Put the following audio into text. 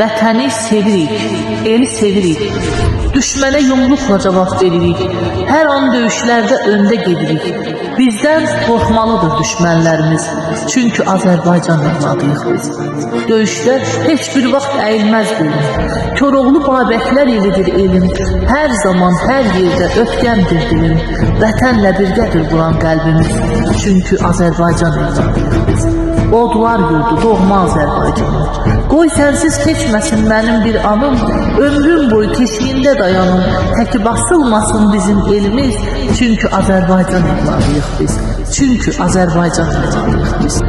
Vətəni sevirik, eli sevirik. Düşmənə yumruqla cavab veririk. Hər an döyüşlərdə öndə gedirik. Bizdən qorxmalıdır düşmənlərimiz. Çünki Azərbaycan evladıyıq biz. Döyüşdə heç bir vaxt əyilməz dilim. Koroğlu Babəklər elidir elim. Hər zaman, hər yerdə ötkəmdir dilim. Vətənlə birgədir vuran qəlbimiz. Çünki Azərbaycan evladıyıq biz. Odlar yurdu, doğma Azərbaycanım. Qoy sənsiz keçməsin mənim bir anım. Ömrüm boyu keşiyində dayanım. Təki basılmasın bizim elimiz. Çünki Azərbaycan evladıyıq biz. Çünki Azərbaycan evladıyıq biz.